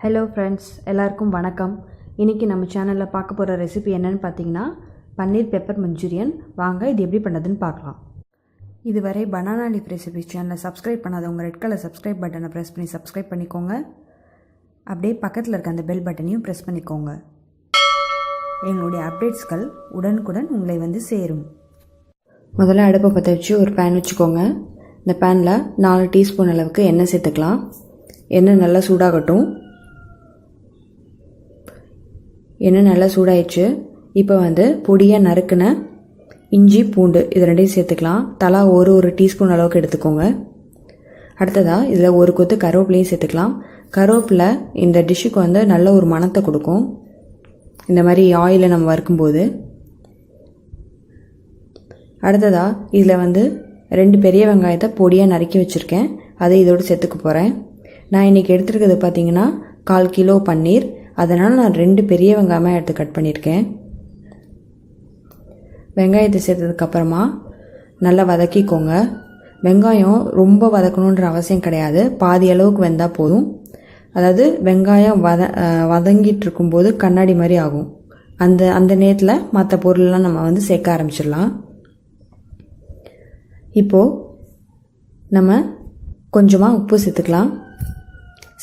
Hello friends, எல்லாருக்கும் வணக்கம். இன்றைக்கி நம்ம சேனலில் பார்க்க போகிற ரெசிபி என்னென்னு பார்த்தீங்கன்னா பன்னீர் பெப்பர் மஞ்சூரியன். வாங்க இது எப்படி பண்ணுறதுன்னு பார்க்கலாம். இதுவரை பனானா லீஃப் ரெசிபிஸ் சேனலை சப்ஸ்கிரைப் பண்ணாதவங்க ரெட் கலர் சப்ஸ்கிரைப் பட்டனை ப்ரெஸ் பண்ணி சப்ஸ்கிரைப் பண்ணிக்கோங்க. அப்படியே பக்கத்தில் இருக்க அந்த பெல் பட்டனையும் ப்ரெஸ் பண்ணிக்கோங்க. எங்களுடைய அப்டேட்ஸ்கள் உடனுக்குடன் உங்களை வந்து சேரும். முதல்ல அடுப்பை பற்ற வச்சு ஒரு பேன் வச்சுக்கோங்க. இந்த பேனில் 4 டீஸ்பூன் அளவுக்கு எண்ணெய் சேர்த்துக்கலாம். எண்ணெய் நல்லா சூடாகட்டும். எண்ணெய் நல்லா சூடாயிடுச்சு. இப்போ வந்து பொடியாக நறுக்குன இஞ்சி பூண்டு இது ரெண்டையும் சேர்த்துக்கலாம். தலா ஒரு டீஸ்பூன் அளவுக்கு எடுத்துக்கோங்க. அடுத்ததாக இதில் ஒரு கொத்து கருவேப்பிலையும் சேர்த்துக்கலாம். கருவேப்பிலை இந்த டிஷ்ஷுக்கு வந்து நல்ல ஒரு மணத்தை கொடுக்கும், இந்த மாதிரி ஆயிலை நம்ம வறுக்கும்போது. அடுத்ததாக இதில் வந்து 2 பெரிய வெங்காயத்தை பொடியாக நறுக்கி வச்சுருக்கேன், அதை இதோடு சேர்த்துக்க போகிறேன். நான் இன்றைக்கி எடுத்துருக்கிறது பார்த்திங்கன்னா 1/4 கிலோ பன்னீர், அதனால் நான் 2 பெரிய வெங்காயமாக எடுத்து கட் பண்ணியிருக்கேன். வெங்காயத்தை சேர்த்ததுக்கப்புறமா நல்லா வதக்கிக்கோங்க. வெங்காயம் ரொம்ப வதக்கணுன்ற அவசியம் கிடையாது, பாதி அளவுக்கு வெந்தால் போதும். அதாவது வெங்காயம் வதங்கிட்டு இருக்கும்போது கண்ணாடி மாதிரி ஆகும். அந்த நேரத்தில் மற்ற பொருளெலாம் நம்ம வந்து சேர்க்க ஆரம்பிச்சிடலாம். இப்போது நம்ம கொஞ்சமாக உப்பு சேர்த்துக்கலாம்.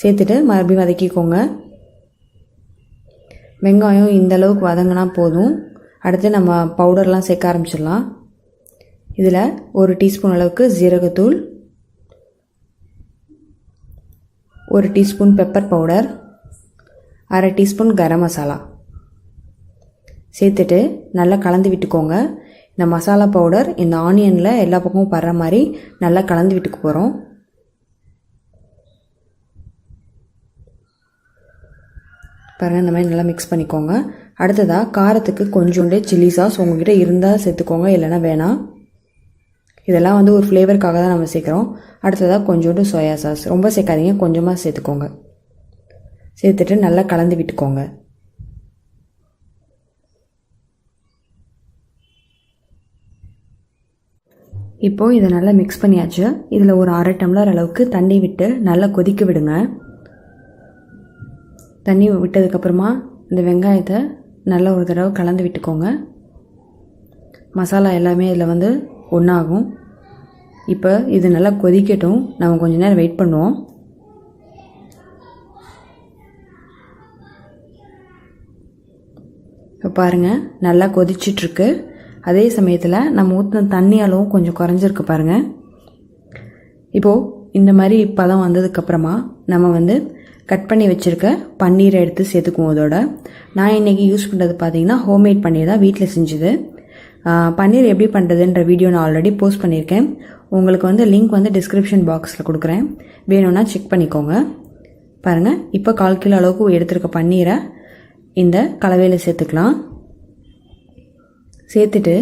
சேர்த்துட்டு மறுபடியும் வதக்கிக்கோங்க. வெங்காயம் இந்த அளவுக்கு வதங்கினா போதும். அடுத்து நம்ம பவுடர்லாம் சேர்க்க ஆரம்பிச்சிடலாம். இதில் 1 டீஸ்பூன் அளவுக்கு ஜீரகத்தூள், 1 teaspoon pepper powder, 1/2 teaspoon garam masala சேர்த்துட்டு நல்லா கலந்து விட்டுக்கோங்க. இந்த மசாலா பவுடர் இந்த ஆனியனில் எல்லா பக்கமும் படுற மாதிரி நல்லா கலந்து விட்டுக்க போகிறோம். பாருங்கள், இந்த மாதிரி நல்லா மிக்ஸ் பண்ணிக்கோங்க. அடுத்ததாக காரத்துக்கு கொஞ்சோண்டு சில்லி சாஸ் உங்கள்கிட்ட இருந்தால் சேர்த்துக்கோங்க, இல்லைனா வேணாம். இதெல்லாம் வந்து ஒரு ஃப்ளேவருக்காக தான் நம்ம சேர்க்குறோம். அடுத்ததாக கொஞ்சோண்டு சோயா சாஸ், ரொம்ப சேர்க்காதீங்க, கொஞ்சமாக சேர்த்துக்கோங்க. சேர்த்துட்டு நல்லா கலந்து விட்டுக்கோங்க. இப்போது இதை நல்லா மிக்ஸ் பண்ணியாச்சு. இதில் ஒரு 1/2 டம்ளர் அளவுக்கு தண்ணி விட்டு நல்லா கொதிக்க விடுங்க. தண்ணி விட்டதுக்கப்புறமா இந்த வெங்காயத்தை நல்லா ஒரு தடவை கலந்து விட்டுக்கோங்க. மசாலா எல்லாமே இதில் வந்து ஒன்றாகும். இப்போ இது நல்லா கொதிக்கட்டும், நம்ம கொஞ்ச நேரம் வெயிட் பண்ணுவோம். இப்போ பாருங்கள், நல்லா கொதிச்சிட்ருக்கு. அதே சமயத்தில் நம்ம ஊற்றின தண்ணி அளவும் கொஞ்சம் குறைஞ்சிருக்கு பாருங்கள். இப்போது இந்த மாதிரி பதம் வந்ததுக்கப்புறமா நம்ம வந்து கட் பண்ணி வச்சுருக்க பன்னீரை எடுத்து சேர்த்துக்குவோம். அதோட நான் இன்றைக்கி யூஸ் பண்ணுறது பார்த்திங்கன்னா ஹோம்மேட் பன்னீர் தான், வீட்டில் செஞ்சுது. பன்னீர் எப்படி பண்ணுறதுன்ற வீடியோ நான் ஆல்ரெடி போஸ்ட் பண்ணியிருக்கேன். உங்களுக்கு வந்து லிங்க் வந்து டிஸ்கிரிப்ஷன் பாக்ஸில் கொடுக்குறேன், வேணும்னா செக் பண்ணிக்கோங்க. பாருங்கள், இப்போ 1/4 கிலோ அளவுக்கு எடுத்துருக்க பன்னீரை இந்த கலவையில் சேர்த்துக்கலாம். சேர்த்துட்டு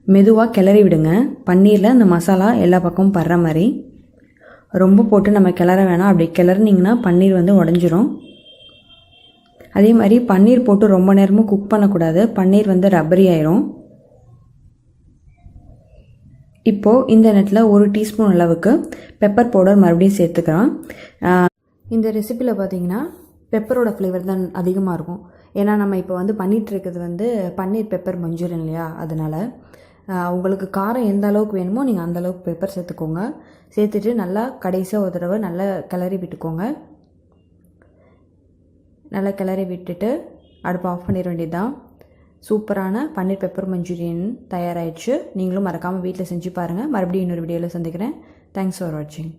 மெதுவாக கிளறி விடுங்க. பன்னீரில் இந்த மசாலா எல்லா பக்கமும் படுற மாதிரி. ரொம்ப போட்டு நம்ம கிளற வேணாம், அப்படி கிளறினிங்கன்னா பன்னீர் வந்து உடஞ்சிரும். அதே மாதிரி பன்னீர் போட்டு ரொம்ப நேரமும் குக் பண்ணக்கூடாது, பன்னீர் வந்து ரப்பரி ஆயிரும். இப்போது இந்த நேரத்தில் 1 டீஸ்பூன் அளவுக்கு பெப்பர் பவுடர் மறுபடியும் சேர்த்துக்கிறோம். இந்த ரெசிப்பியில் பார்த்திங்கன்னா பெப்பரோட ஃப்ளேவர் தான் அதிகமாக இருக்கும். ஏன்னா நம்ம இப்போ வந்து பண்ணிகிட்டு இருக்கிறது வந்து பன்னீர் பெப்பர் மஞ்சூரியன் இல்லையா, அதனால் உங்களுக்கு காரம் எந்த அளவுக்கு வேணுமோ நீங்கள் அந்த அளவுக்கு பெப்பர் சேர்த்துக்கோங்க. சேர்த்துட்டு நல்லா கடைசியாக ஒரு தடவை நல்லா கிளறி விட்டுக்கோங்க. நல்லா கிளறி விட்டுட்டு அடுப்பு ஆஃப் பண்ணிட வேண்டியது தான். சூப்பரான பன்னீர் பெப்பர் மஞ்சூரியன் தயாராகிடுச்சு. நீங்களும் மறக்காமல் வீட்டில் செஞ்சு பாருங்கள். மறுபடியும் இன்னொரு வீடியோவில் சந்திக்கிறேன். தேங்க்ஸ் ஃபார் வாட்சிங்.